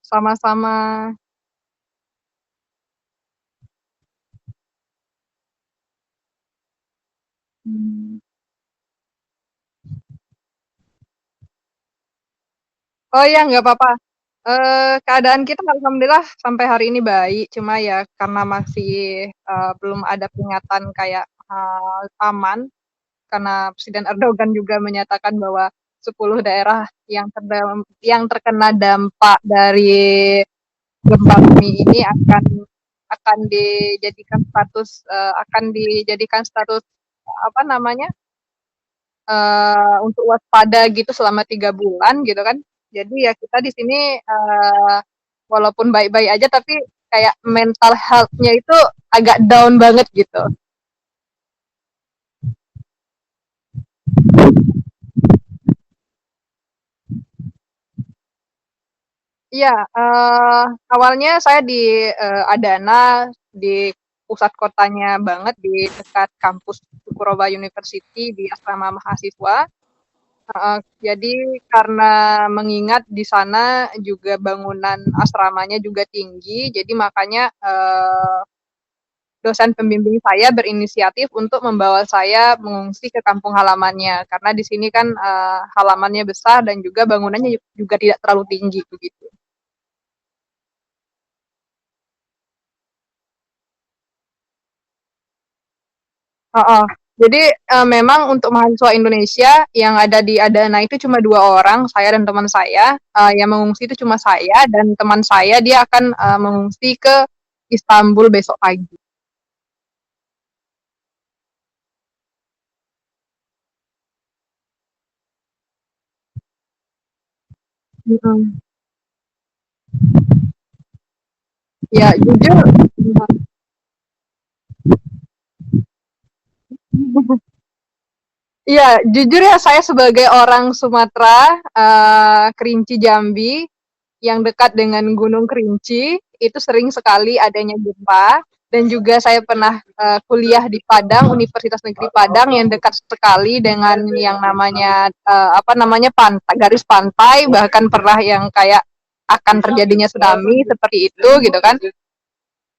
Sama-sama. Mmm. Oh iya, nggak apa-apa. Keadaan kita alhamdulillah sampai hari ini baik, cuma ya karena masih, belum ada peringatan kayak, aman, karena Presiden Erdogan juga menyatakan bahwa 10 daerah yang terkena dampak dari gempa bumi ini akan dijadikan status, apa namanya, untuk waspada gitu selama 3 bulan gitu kan. Jadi ya kita di sini, walaupun baik-baik aja tapi kayak mental health-nya itu agak down banget gitu. Iya, awalnya saya di, Adana, di pusat kotanya banget, di dekat kampus Tsukuroba University di asrama mahasiswa. Heeh, jadi karena mengingat di sana juga bangunan asramanya juga tinggi, jadi makanya, dosen pembimbing saya berinisiatif untuk membawa saya mengungsi ke kampung halamannya, karena di sini kan, halamannya besar dan juga bangunannya juga tidak terlalu tinggi, begitu. Heeh. Jadi, memang untuk mahasiswa Indonesia yang ada di Adana itu cuma 2 orang, saya dan teman saya, yang mengungsi itu cuma saya dan teman saya dia akan, mengungsi ke Istanbul besok pagi. Mhm. Ya jujur iya, jujur ya saya sebagai orang Sumatera, Kerinci Jambi, yang dekat dengan Gunung Kerinci, itu sering sekali adanya gempa dan juga saya pernah, kuliah di Padang, Universitas Negeri Padang yang dekat sekali dengan yang namanya, apa namanya, garis pantai, bahkan pernah yang kayak akan terjadinya tsunami seperti itu gitu kan.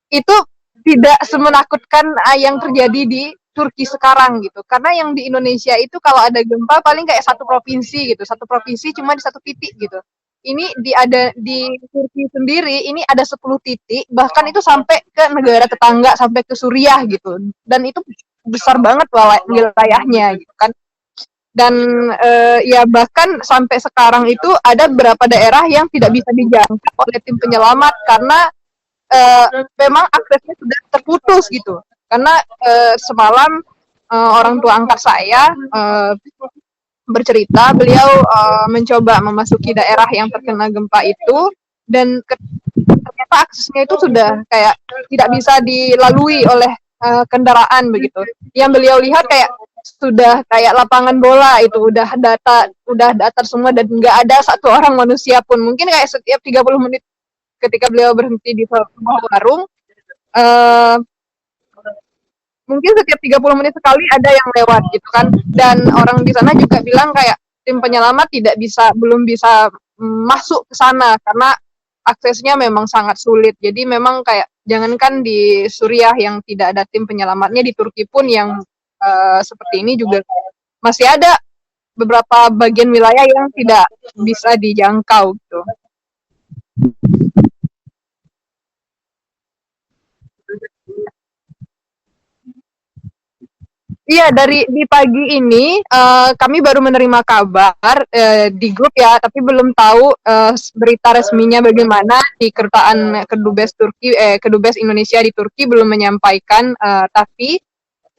Itu tidak semenakutkan, yang terjadi di Turki sekarang gitu. Karena yang di Indonesia itu kalau ada gempa paling kayak satu provinsi gitu, satu provinsi cuma di satu titik gitu. Ini di Turki sendiri ini ada 10 titik, bahkan itu sampai ke negara tetangga, sampai ke Suriah gitu. Dan itu besar banget wilayahnya gitu kan. Dan ya bahkan sampai sekarang itu ada beberapa daerah yang tidak bisa dijangkau oleh tim penyelamat karena memang aksesnya sudah terputus gitu. Karena semalam orang tua angkat saya bercerita, beliau mencoba memasuki daerah yang terkena gempa itu dan ternyata aksesnya itu sudah kayak tidak bisa dilalui oleh kendaraan begitu. Yang beliau lihat kayak sudah kayak lapangan bola itu udah datar semua dan nggak ada satu orang manusia pun. Mungkin kayak setiap 30 menit ketika beliau berhenti di sebuah warung, uh, mungkin setiap 30 menit sekali ada yang lewat gitu kan. Dan orang di sana juga bilang kayak tim penyelamat belum bisa masuk ke sana karena aksesnya memang sangat sulit. Jadi memang kayak jangankan di Suriah yang tidak ada tim penyelamatnya, di Turki pun yang seperti ini juga masih ada beberapa bagian wilayah yang tidak bisa dijangkau gitu. Iya, di pagi ini kami baru menerima kabar di grup ya, tapi belum tahu berita resminya bagaimana di kedutaan Kedubes Indonesia di Turki belum menyampaikan, tapi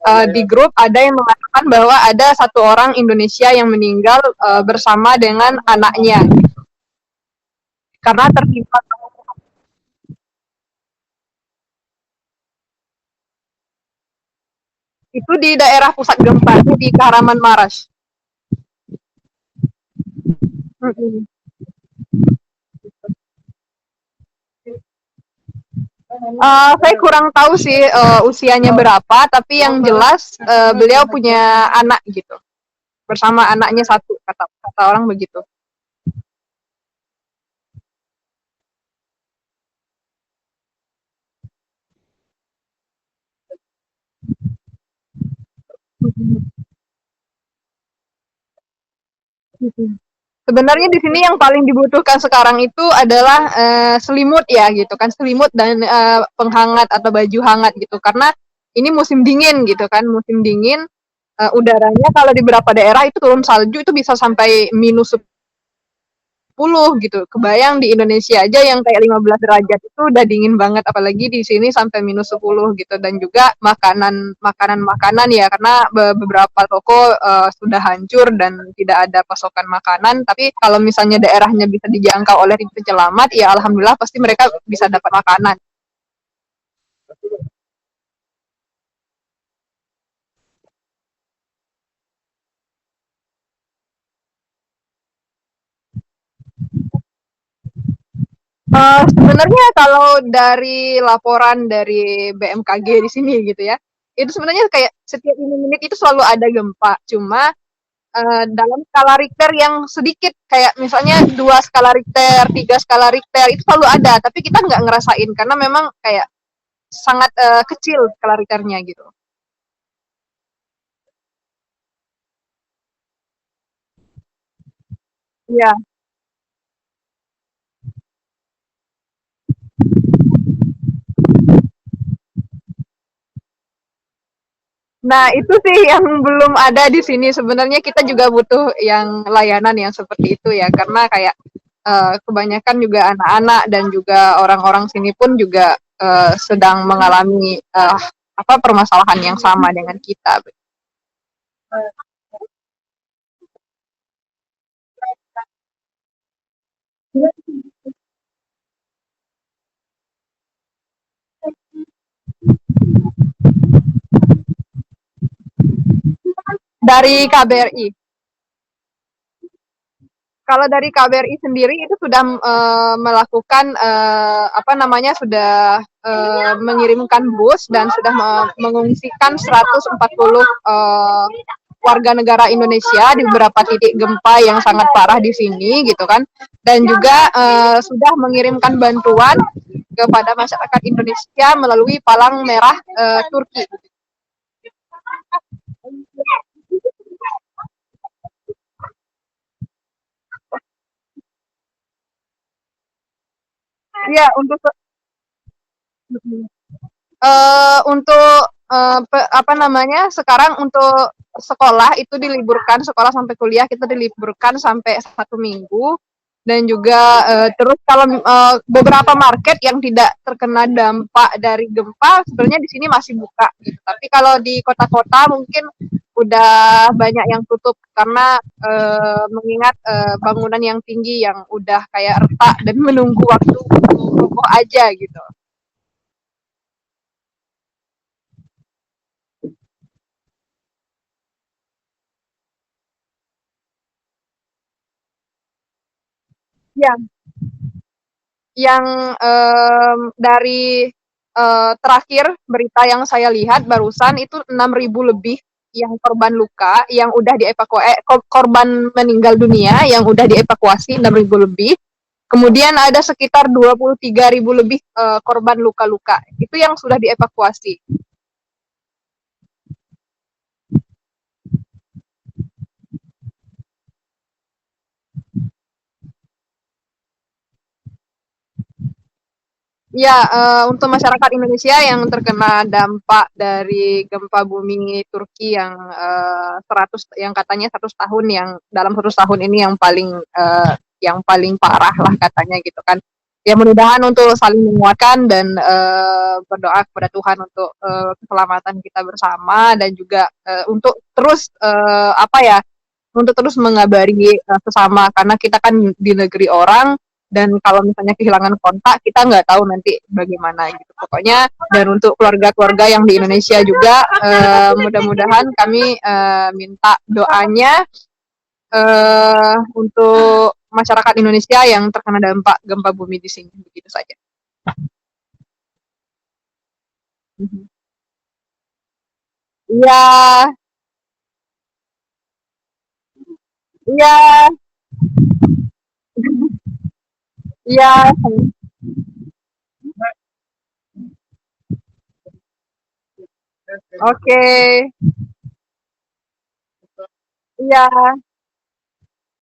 di grup ada yang mengatakan bahwa ada satu orang Indonesia yang meninggal bersama dengan anaknya karena tertimpa itu di daerah pusat gempa di Kahramanmaraş. Mm-mm. Saya kurang tahu sih usianya berapa, tapi yang jelas beliau punya anak gitu, bersama anaknya satu, kata kata orang begitu. Mhm. Sebenarnya di sini yang paling dibutuhkan sekarang itu adalah, selimut ya gitu kan, selimut dan, penghangat atau baju hangat gitu. Karena ini musim dingin gitu kan, musim dingin, udaranya kalau di beberapa daerah itu turun salju itu bisa sampai -10 gitu. Kebayang di Indonesia aja yang kayak 15 derajat itu udah dingin banget, apalagi di sini sampai -10 gitu. Dan juga makanan-makanan ya, karena beberapa toko, sudah hancur dan tidak ada pasokan makanan, tapi kalau misalnya daerahnya bisa dijangkau oleh tim penyelamat, ya alhamdulillah pasti mereka bisa dapat makanan. Sebenarnya kalau dari laporan dari BMKG di sini gitu ya, itu sebenarnya kayak setiap 5 menit itu selalu ada gempa, cuma dalam skala Richter yang sedikit, kayak misalnya 2 skala Richter, 3 skala Richter, itu selalu ada, tapi kita nggak ngerasain karena memang kayak sangat kecil skala Richternya gitu. Iya. Nah, itu sih yang belum ada di sini. Sebenarnya kita juga butuh yang layanan yang seperti itu ya, karena kayak kebanyakan juga anak-anak dan juga orang-orang sini pun juga sedang mengalami apa permasalahan yang sama dengan kita. Dari KBRI. Kalau dari KBRI sendiri itu sudah melakukan apa namanya, sudah mengirimkan bus dan sudah mengungsikan 140 warga negara Indonesia di beberapa titik gempa yang sangat parah di sini gitu kan, dan juga sudah mengirimkan bantuan kepada masyarakat Indonesia melalui Palang Merah Turki. Ya, untuk apa namanya, sekarang untuk sekolah itu diliburkan, sekolah sampai kuliah kita diliburkan sampai 1 minggu. Dan juga terus kalau beberapa market yang tidak terkena dampak dari gempa sebenarnya di sini masih buka gitu. Tapi kalau di kota-kota mungkin udah banyak yang tutup karena mengingat bangunan yang tinggi yang udah kayak retak dan menunggu waktu roboh aja gitu. Ya, yang dari terakhir berita yang saya lihat barusan itu 6.000 lebih yang korban luka yang udah dievakuasi, korban meninggal dunia yang udah dievakuasi 6.000 lebih. Kemudian ada sekitar 23.000 lebih korban luka-luka. Itu yang sudah dievakuasi. Ya, untuk masyarakat Indonesia yang terkena dampak dari gempa bumi Turki yang 100, yang katanya 100 tahun, yang dalam 100 tahun ini yang paling parah lah katanya gitu kan. Ya mudah-mudahan untuk saling menguatkan dan berdoa kepada Tuhan untuk keselamatan kita bersama dan juga untuk terus apa ya, untuk terus mengabari sesama karena kita kan di negeri orang dan kalau misalnya kehilangan kontak kita nggak tahu nanti bagaimana gitu pokoknya. Dan untuk keluarga-keluarga yang di Indonesia juga mudah-mudahan kami minta doanya untuk masyarakat Indonesia yang terkena dampak gempa bumi di sini, begitu saja. Iya, iya, iya. Oke. Iya.